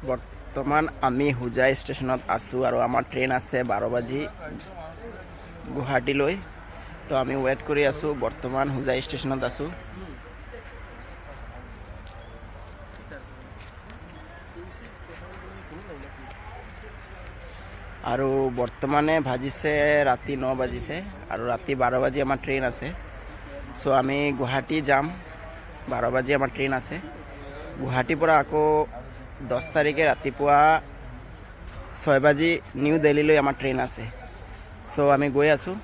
বৰ্তমান আমি হোজাই ষ্টেচনত আছোঁ আৰু আমাৰ ট্ৰেইন আছে 12 বাজি গুৱাহাটীলৈ। তো আমি ৱেইট কৰি আছোঁ। বৰ্তমান হোজাই ষ্টেচনত আছোঁ। আৰু বৰ্তমানে ভাজিছে ৰাতি 9 বাজিছে আৰু ৰাতি 12 বাজি আমাৰ ট্ৰেইন আছে। চ' আমি গুৱাহাটী যাম। 12 বাজি আমাৰ ট্ৰেইন আছে। গুৱাহাটীৰ পৰা আকৌ 10 তাৰিখে ৰাতিপুৱা 6 বাজি নিউ দিল্লীলৈ আমাৰ ট্ৰেইন আছে। চ' আমি গৈ আছোঁ।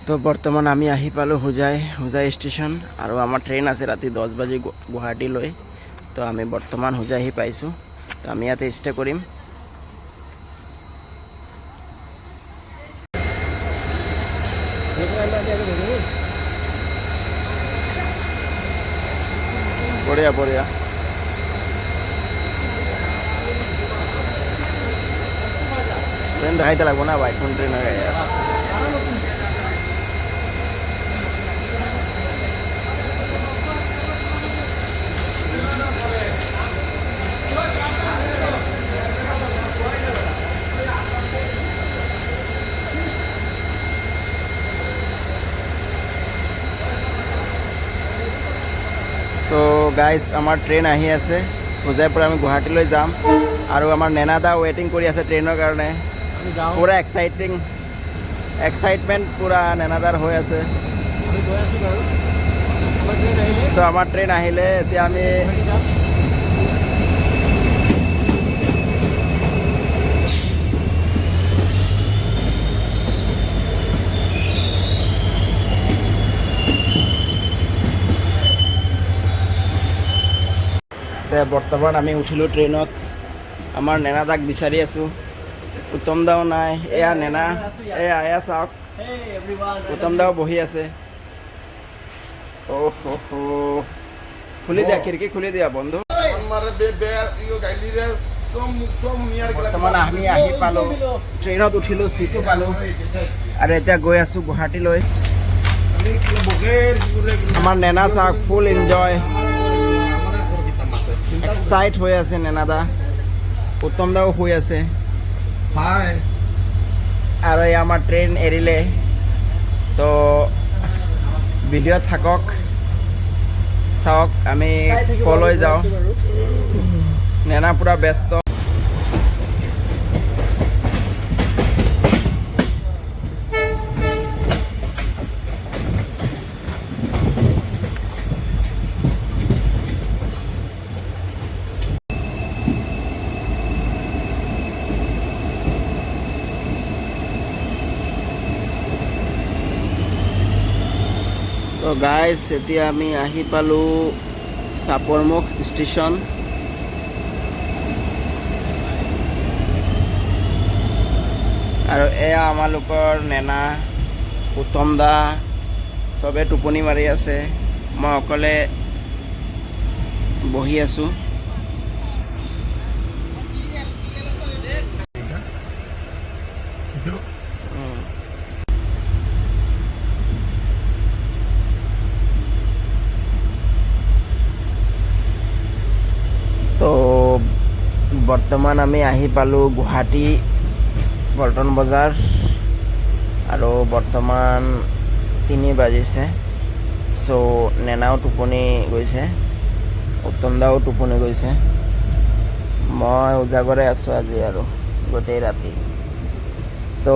তো বৰ্তমান আমি আহি পালোঁ হোজাই ষ্টেচন আৰু আমাৰ ট্ৰেইন আছে ৰাতি 10 বাজি গুৱাহাটীলৈ। তো আমি বৰ্তমান হোজাই আহি পাইছোঁ। তো আমি ইয়াতে ষ্টে কৰিম। বঢ়িয়া বঢ়িয়া। ট্ৰেন দেখাইতে লাগবো না ভাই, কোন ট্ৰেন হয়ে গেছে। সো গাইজ আমাৰ ট্ৰেইন আহি আছে। হোজাইৰ পৰা আমি গুৱাহাটীলৈ যাম আৰু আমাৰ নেনাদা ৱেইটিং কৰি আছে ট্ৰেইনৰ কাৰণে। পুৰা এক্সাইটমেণ্ট পুৰা নেনাদাৰ হৈ আছে। চ' আমাৰ ট্ৰেইন আহিলে এতিয়া আমি বৰ্তমান আমি উঠিলোঁ ট্ৰেইনত। আমাৰ নেনাদাক বিচাৰি আছোঁ। উত্তম দাও নাই। এয়া নেনা, এয়া চাওক উত্তম দাও বহি আছে। অ' খুলি দিয়া, খিৰিকী খুলি দিয়া বন্ধু। বৰ্তমান আমি আহি পালোঁ, ট্ৰেইনত উঠিলোঁ, চিটো পালোঁ আৰু এতিয়া গৈ আছোঁ গুৱাহাটীলৈ। আমাৰ নেনা চাওক ফুল এনজয়, এক্সাইট হৈ আছে নেনাদা। উত্তম দাও শুই আছে আৰু এই আমাৰ ট্ৰেইন এৰিলে। তো ভিডিঅ'ত থাকক, চাওক আমি কলৈ যাওঁ। নেনা পুৰা ব্যস্ত। তো গাইজ এতিয়া আমি আহি পালোঁ চাপৰমুখ ষ্টেচন। আৰু এয়া আমালোকৰ নেনা, উত্তম দা চবে টোপনি মাৰি আছে। মই অকলে বহি আছোঁ। তো বৰ্তমান আমি আহি পালোঁ গুৱাহাটী পল্টন বজাৰ আৰু বৰ্তমান 3 বাজিছে। চ' নেনাও টোপনি গৈছে, উত্তম দাও টোপনি গৈছে। মই উজাগৰে আছোঁ আজি আৰু গোটেই ৰাতি। তো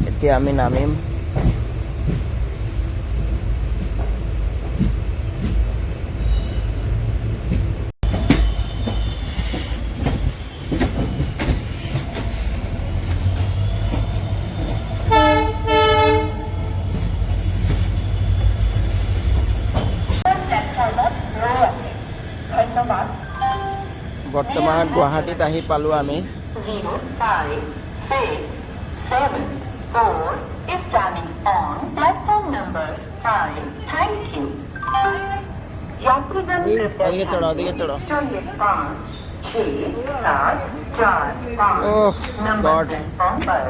এতিয়া আমি নামিম। বৰ্তমান গুৱাহাটীত আহি পালোঁ আমি। 0574 is standing on platform number 5. Thank you. यात्रीगण कृपया अधिक चढ़ो, अधिक चढ़ो। शून्य 5 6 7 4 ओह, 5 नंबर गॉड। प्लेटफॉर्म पर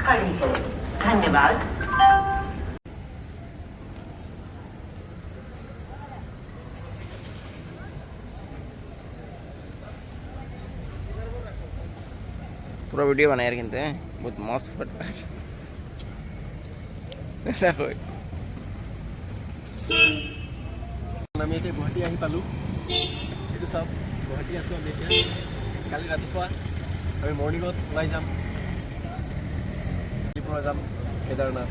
खड़ी है। धन्यवाद। पूरा वीडियो बनाया কিন্তু बहुत मस्त फट দেখো আমি এতিয়া গুৱাহাটী আহি পালোঁ এইটো চাওক গুৱাহাটী আছোঁ আমি এতিয়া কালি ৰাতিপুৱা আমি মৰ্ণিঙত ওলাই যাম শ্ৰীপুৰ যাম কেদাৰনাথ